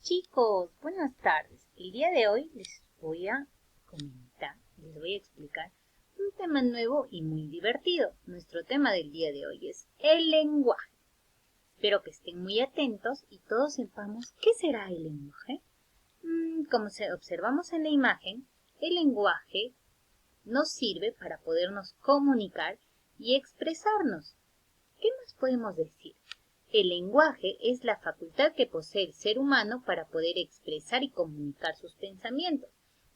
Chicos, buenas tardes. El día de hoy les voy a explicar un tema nuevo y muy divertido. Nuestro tema del día de hoy es el lenguaje. Espero que estén muy atentos y todos sepamos qué será el lenguaje. Como observamos en la imagen, el lenguaje nos sirve para podernos comunicar y expresarnos. ¿Qué más podemos decir? El lenguaje es la facultad que posee el ser humano para poder expresar y comunicar sus pensamientos.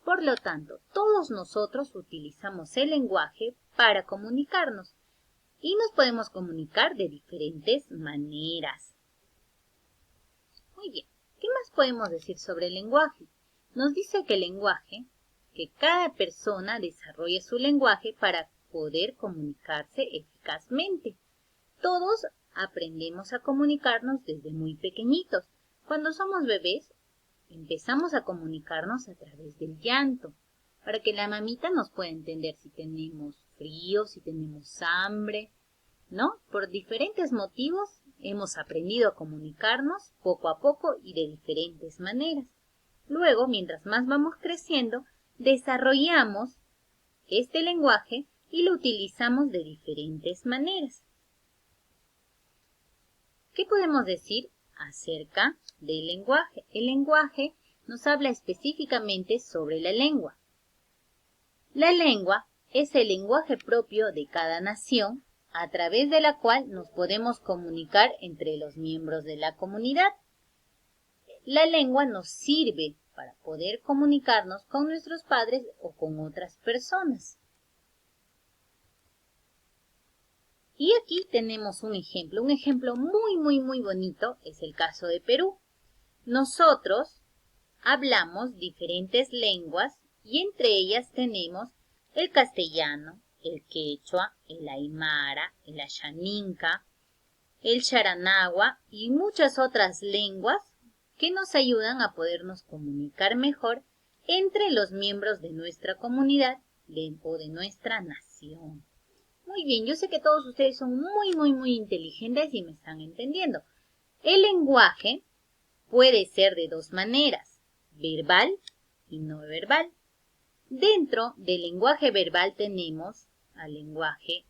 Por lo tanto, todos nosotros utilizamos el lenguaje para comunicarnos y nos podemos comunicar de diferentes maneras. Muy bien, ¿qué más podemos decir sobre el lenguaje? Nos dice que el lenguaje, que cada persona desarrolla su lenguaje para poder comunicarse eficazmente. Todos aprendemos a comunicarnos desde muy pequeñitos. Cuando somos bebés, empezamos a comunicarnos a través del llanto, para que la mamita nos pueda entender si tenemos frío, si tenemos hambre, ¿no? Por diferentes motivos hemos aprendido a comunicarnos poco a poco y de diferentes maneras. Luego, mientras más vamos creciendo, desarrollamos este lenguaje y lo utilizamos de diferentes maneras. ¿Qué podemos decir acerca del lenguaje? El lenguaje nos habla específicamente sobre la lengua. La lengua es el lenguaje propio de cada nación, a través de la cual nos podemos comunicar entre los miembros de la comunidad. La lengua nos sirve para poder comunicarnos con nuestros padres o con otras personas. Y aquí tenemos un ejemplo muy bonito, es el caso de Perú. Nosotros hablamos diferentes lenguas y entre ellas tenemos el castellano, el quechua, el aymara, el ayaninca, el charanagua y muchas otras lenguas que nos ayudan a podernos comunicar mejor entre los miembros de nuestra comunidad o de nuestra nación. Muy bien, yo sé que todos ustedes son muy inteligentes y me están entendiendo. El lenguaje puede ser de dos maneras, verbal y no verbal. Dentro del lenguaje verbal tenemos al lenguaje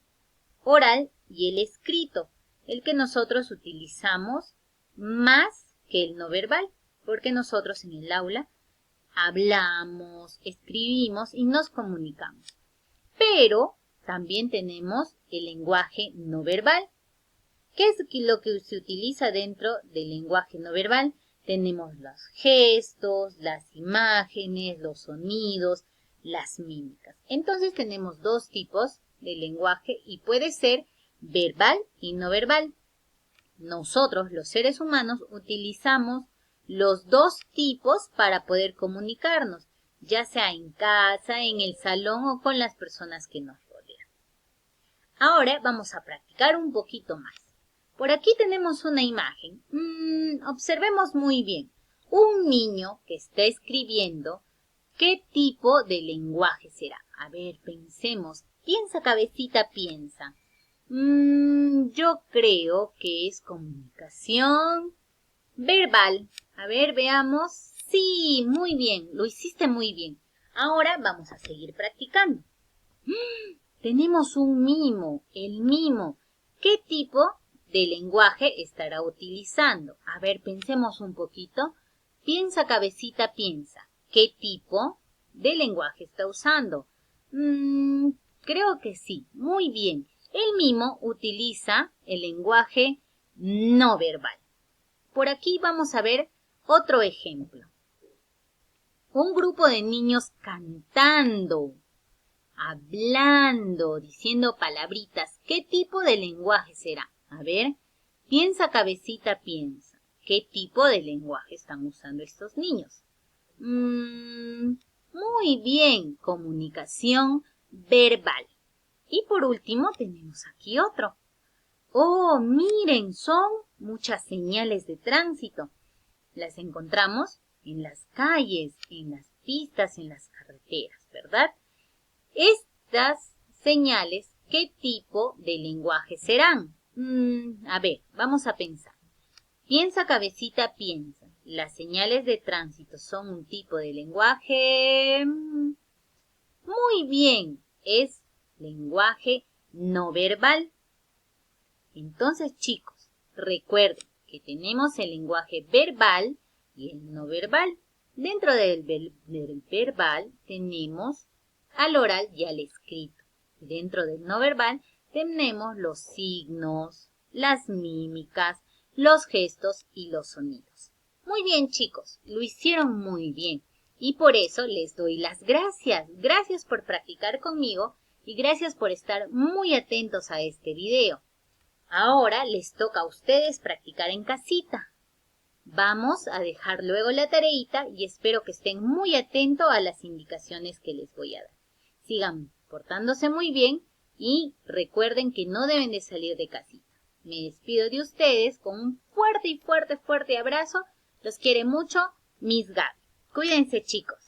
oral y el escrito, el que nosotros utilizamos más que el no verbal, porque nosotros en el aula hablamos, escribimos y nos comunicamos. Pero también tenemos el lenguaje no verbal. ¿Qué es lo que se utiliza dentro del lenguaje no verbal? Tenemos los gestos, las imágenes, los sonidos, las mímicas. Entonces tenemos dos tipos de lenguaje y puede ser verbal y no verbal. Nosotros, los seres humanos, utilizamos los dos tipos para poder comunicarnos, ya sea en casa, en el salón o con las personas que nos rodean. Ahora vamos a practicar un poquito más. Por aquí tenemos una imagen. Observemos muy bien. Un niño que está escribiendo, ¿qué tipo de lenguaje será? A ver, pensemos. Piensa, cabecita, piensa. Yo creo que es comunicación verbal. A ver, veamos. Sí, muy bien, lo hiciste muy bien. Ahora vamos a seguir practicando. Tenemos un mimo, el mimo. ¿Qué tipo de lenguaje estará utilizando? A ver, pensemos un poquito. Piensa, cabecita, piensa. ¿Qué tipo de lenguaje está usando? Creo que sí. Muy bien. El mimo utiliza el lenguaje no verbal. Por aquí vamos a ver otro ejemplo. Un grupo de niños cantando, hablando, diciendo palabritas. ¿Qué tipo de lenguaje será? A ver, piensa, cabecita, piensa. ¿Qué tipo de lenguaje están usando estos niños? Muy bien, comunicación verbal. Y por último tenemos aquí otro. Oh, miren, son muchas señales de tránsito. Las encontramos en las calles, en las pistas, en las carreteras, ¿verdad? Estas señales, ¿qué tipo de lenguaje serán? A ver, vamos a pensar. Piensa, cabecita, piensa. las señales de tránsito son un tipo de lenguaje. Muy bien, es lenguaje no verbal. Entonces, chicos, recuerden que tenemos el lenguaje verbal y el no verbal. Dentro del verbal tenemos al oral y al escrito. Dentro del no verbal tenemos los signos, las mímicas, los gestos y los sonidos. Muy bien, chicos, lo hicieron muy bien y por eso les doy las gracias. Gracias por practicar conmigo y gracias por estar muy atentos a este video. Ahora les toca a ustedes practicar en casita. Vamos a dejar luego la tareita y espero que estén muy atentos a las indicaciones que les voy a dar. Sigan portándose muy bien y recuerden que no deben de salir de casita. Me despido de ustedes con un fuerte abrazo. Los quiere mucho Miss Gaby. Cuídense, chicos.